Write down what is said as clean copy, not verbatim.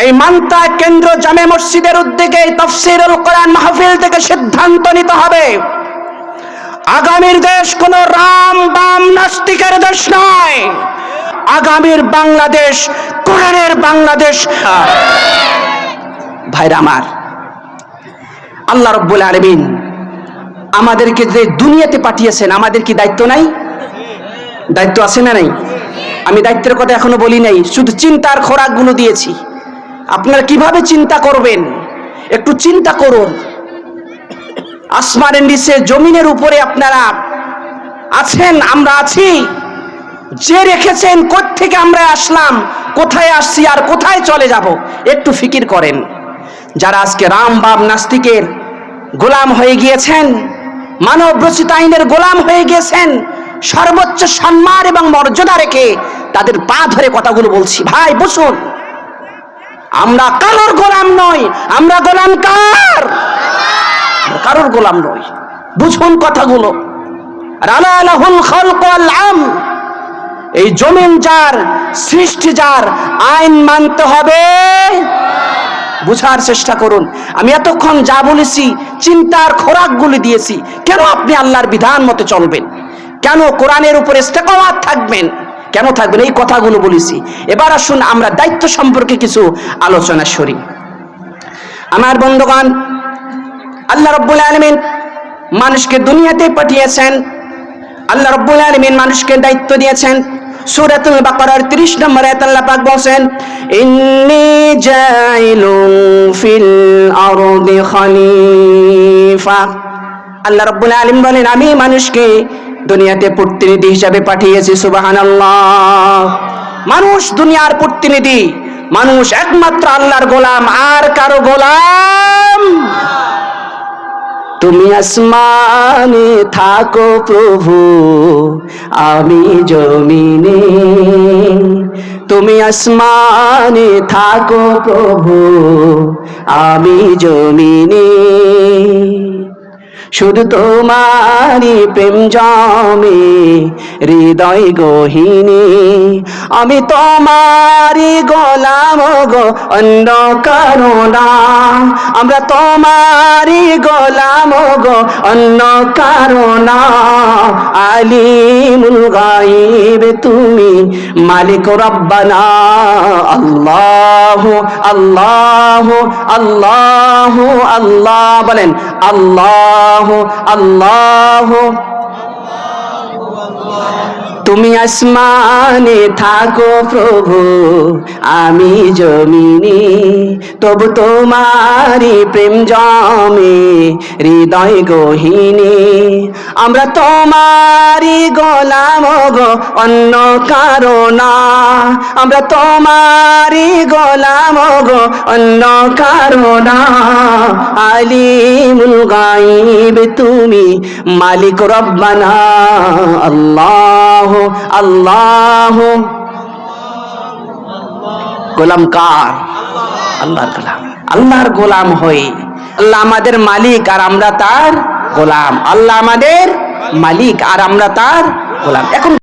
এই মান্তা কেন্দ্র জামে মসজিদের উদ্যোগে তাফসীরুল কোরআন মাহফিল থেকে সিদ্ধান্ত নিতে হবে, আগামীর দেশ কোন রাম বাম নাস্তিকের দেশ নয়, আগামীর বাংলাদেশ কোরআনের বাংলাদেশ। ভাইরা আমার, আল্লাহ রাব্বুল আলামিন আমাদেরকে যে দুনিয়াতে পাঠিয়েছেন, আমাদের কি দায়িত্ব নাই? দায়িত্ব আছে না নাই? আমি দায়িত্বের কথা এখনো বলি নাই, শুধু চিন্তার খোরাকগুলো দিয়েছি। আপনারা কিভাবে চিন্তা করবেন একটু চিন্তা করুন। আসমানের নিচে জমিনের উপরে আপনারা আছেন, আমরা আছি, যে রেখেছেন কোত্থেকে আমরা আসলাম, কোথায় আসছি আর কোথায় চলে যাব, একটু ফিকির করেন। যারা আজকে রাম বাম নাস্তিকের গোলাম হয়ে গিয়েছেন, মানব রচিত আইনের গোলাম হয়ে গিয়েছেন, সর্বোচ্চ সম্মান এবং মর্যাদা রেখে তাদের পা ধরে কথাগুলো বলছি। ভাই বসুন, আমরা কারোর গোলাম নই, আমরা গোলাম কার? কারোর গোলাম নই। বুঝুন কথাগুলো। রানা লাহুল খালক ওয়াল আমর, এই জমিন যার, সৃষ্টি যার, আইন মানতে হবে। বুঝার চেষ্টা করুন। আমি এতক্ষণ যা বলেছি চিন্তার খোরাকগুলি দিয়েছি। কেন আপনি আল্লাহর বিধান মতো চলবেন? কেন কোরআনের উপরে ইস্তেকামাত থাকবেন? কেন থাকবেন? এই কথাগুলো বলেছি। এবার আসুন আমরা দায়িত্ব সম্পর্কে কিছু আলোচনা করি। আমার বন্ধুগণ, আল্লাহ রাব্বুল আলামিন মানুষকে দুনিয়াতে পাঠিয়েছেন। আল্লাহ রাব্বুল আলামিন মানুষকে দায়িত্ব দিয়েছেন। সূরাতুল বাকারার 30 নম্বর আয়াতে আল্লাহ পাক বলেন, ইন্নী জাইলুন ফিল আরদি খলিফা। আল্লাহ রাব্বুল আলামিন বলেন, আমি মানুষকে দুনিয়াতে প্রতিনিধি হিসাবে পাঠিয়েছি। সুবহানাল্লাহ। মানুষ দুনিয়ার প্রতিনিধি, মানুষ একমাত্র আল্লাহর গোলাম, আর কারো গোলাম। তুমি আসমানে থাকো প্রভু, আমি জমিনে। তুমি আসমানে থাকো প্রভু, আমি জমিনে। শুধু তোমারই প্রেম জমে হৃদয় গহীনে। আমি তোমারই গোলাম গো, অন্য কারো না। আমরা তোমারই গোলাম গো, অন্য কারো না। আলিমুল গায়ব তুমি, মালিক রব্বানা। আল্লাহু আল্লাহু আল্লাহু আল্লাহ বলেন, আল্লাহ আল্লাহ। তুমি আসমানে থাকো প্রভু, আমি জমিনে। তবু তোমারই প্রেম জমে হৃদয় গহীনে। আমরা তোমারই গোলাম গো, অন্য কারো না। আমরা তোমারই গোলাম গো, অন্য কারো না। আলিমুল গায়ব তুমি, মালিক রব্বানা। আল্লাহ আল্লাহ। গোলাম কার? আল্লাহর গোলাম। আল্লাহর গোলাম হয়ে আল্লাহ আমাদের মালিক আর আমরা তার গোলাম। আল্লাহ আমাদের মালিক আর আমরা তার গোলাম। এখন